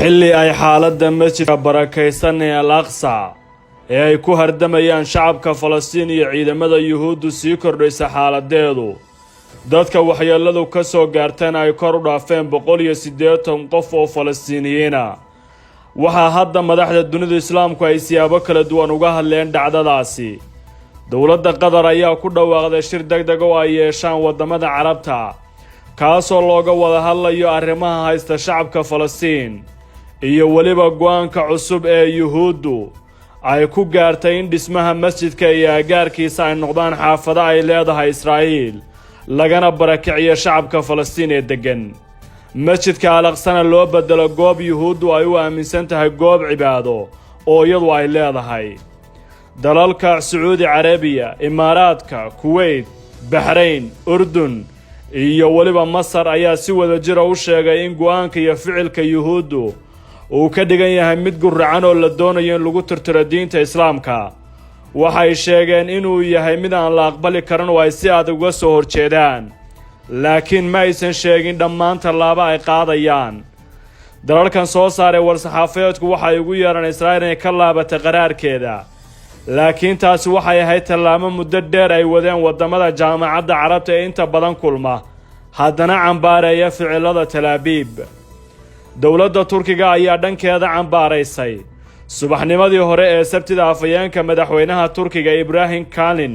xilli ay xaaladda masjidka barakaysan ee al-aqsa ee ay ku hardamayaan shacabka falastiin iyo ciidamada yuhuuddu sii kordhaysa xaaladeedu dadka waxyeelladu ka soo gaarteen ay kor u dhaafeen 180 qof oo falastiiniyiina waxaa hadda madaxda dunida islaamku ay siyaabo kala duwan uga hadleen dhacdadaasi dowladda qatar ayaa ku dhawaaqday shir degdeg oo ay yeeshaan wadamada carabta kaasoo looga wada hadlayo arrimaha haysta shacabka falastiin iyo waliba go'aanka cusub ee yuhuuddu ay ku gaartay in dhismaha masjidka iyo agaarkiisa ay noqdaan xaafado ay leedahay Israa'iil lagana barakiciyo shacabka falastiin ee degan masjidka al-aqsana loo bedelo goob yuhuuddu ay u aaminsan tahay goob cibaado oo iyadu ay leedahay dalalka Sacuudi Carabiya Imaaraadka Kuwait Bahrain Urdun iyo waliba Masar ayaa si wada jir u sheegay in go'aanka iyo ficilka yuhuuddu uu ka dhigan yahay mid gurracan oo la doonayo in lagu tirtiro diinta islaamka waxay sheegeen inuu yahay mid aan la aqbali karin oo ay si adag uga soo horjeedaan laakiin ma aysan sheegin dhammaan tallaabo ay qaadayaan dalalkan soo saaray war-saxaafadeedku waxay ugu yeeraan Israa'iil inay ka laabato qaraarkeeda laakiin taasi waxay ahayd tallaabo muddo dheer ay wadeen wadamada jaamacadda carabta ee inta badan kulma haddana cambaareeya ficilada Tel Aviv dowladda Turkiga ayaa dhankeeda cambaaraysay subaxnimadii hore ee Sabtida afayeenka madaxweynaha Turkiga Ibrahim Kalin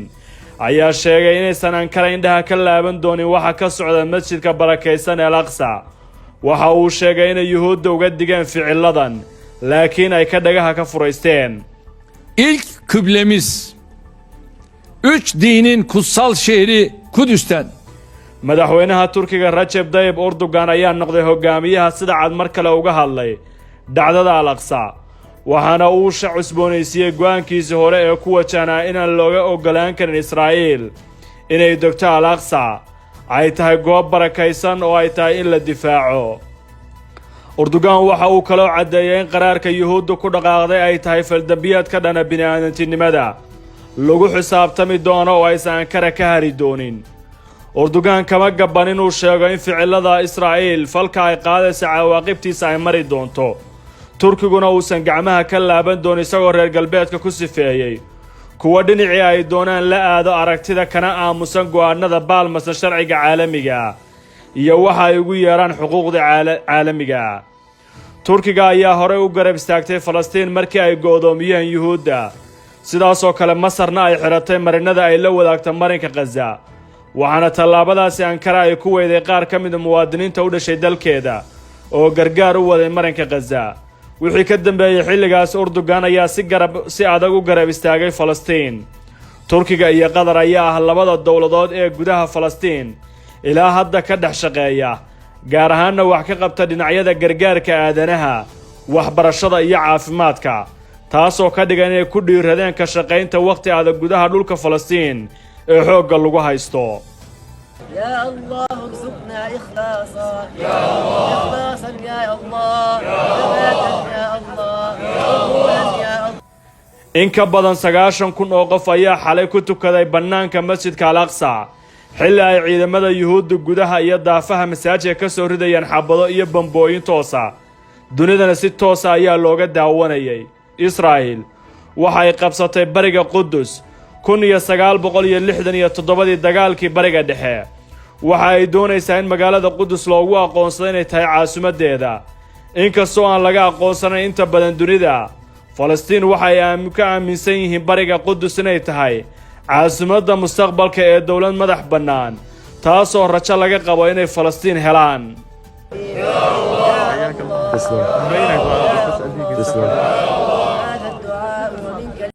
ayaa sheegay inaysan Ankara indhaha ka laaban doonin waxa ka socda masjidka barakaysan ee al-Aqsa waxa uu sheegay in yuhuudda uga digeen ficiladan laakiin ay ka dhagaha ka furaysteen İlk kıblemiz 3 dinin kutsal şehri Kudüs'ten madaxweynaha Turkiga Recep Tayyip Erdogan ayaa noqday hogaamiyaha sida cad mar kale uga hadlay dhacdada al-Aqsa waxaana uu cusboonaysiiyay go'aankiisa hore ee ku wajahnaa inaan looga ogolaan karin Israa'iil inay degto al-Aqsa ay tahay goob barakaysan oo ay tahay in la difaaco Erdogan waxa uu kale cadeeyay in qaraarka yuhuuddu ku dhaqaaqday ay tahay faldambiyad ka dhana bini'aadantinimada lagu xisaabtami doono oo aysan Ankara ka hari doonin Erdogan kama gaban inuu sheego in ficilada Israa'iil falka ay qaadaysa cawaaqibtiisa ay mari doonto Turkiguna uusan gacmaha ka laaban doonin isagoo reer galbeedka ku sifeeyay kuwa dhinacii ay doonaan la aado aragtida kana aamusan go'aanada baalmasa sharciga caalamiga iyo waxa ay ugu yeeraan xuquuqda caalamiga Turkiga ayaa hore u garab istaagtay Falastiin markii ay go'doomiyeen yuhuudda sidaas oo kale Masarna ay xiratay marinada ay la wadaagta marinka Gaza waxaana tallaabadaasi Ankara ay ku weyday qaar ka mid ah muwaadiniinta u dhashay dalkeeda oo gargaar u waday marinka Gaza wixii ka dambeeyay xilligaas Erdogan ayaa si adag u garab istaagay Falastiin Turkiga iyo Qatar ayaa ah labada dawladood ee gudaha Falastiin ilaa hadda ka dhex shaqeeya gaar ahaan wax ka qabta dhinacyada gargaarka aadanaha waxbarashada iyo caafimaadka taasoo ka dhigan inay ku dhiiradeen ka shaqaynta waqti adag gudaha dhulka Falastiin ee xoogga lagu haysto يا الله ارزقنا إخلاصا يا الله إخلاصا يا الله ثباتا يا الله قبولا يا الله in ka badan 90,000 oo qof ayaa xalay ku tukaday banaanka masjidka al-Aqsa xilli ay ciidamada yuhuudda gudaha iyo daafaha masaajidka ka soo ridayaan xabado iyo bambooyin toosa dunidana si toos ah ayaa looga daawanayay Israa'iil waxa ay qabsatay bariga Qudus 1967 dagaalkii bariga dhexe waxa ay doonaysaa in magaalada Qudus loogu aqoonsado inay tahay caasimadeeda inkastoo aan laga aqoonsanayn inta badan dunida Falastiin waxa ay ka aaminsan yihiin bariga Qudus inay tahay caasimadda mustaqbalka ee dawlad madax bannaan taasoo rajo laga qabo inay Falastiin helaan يا الله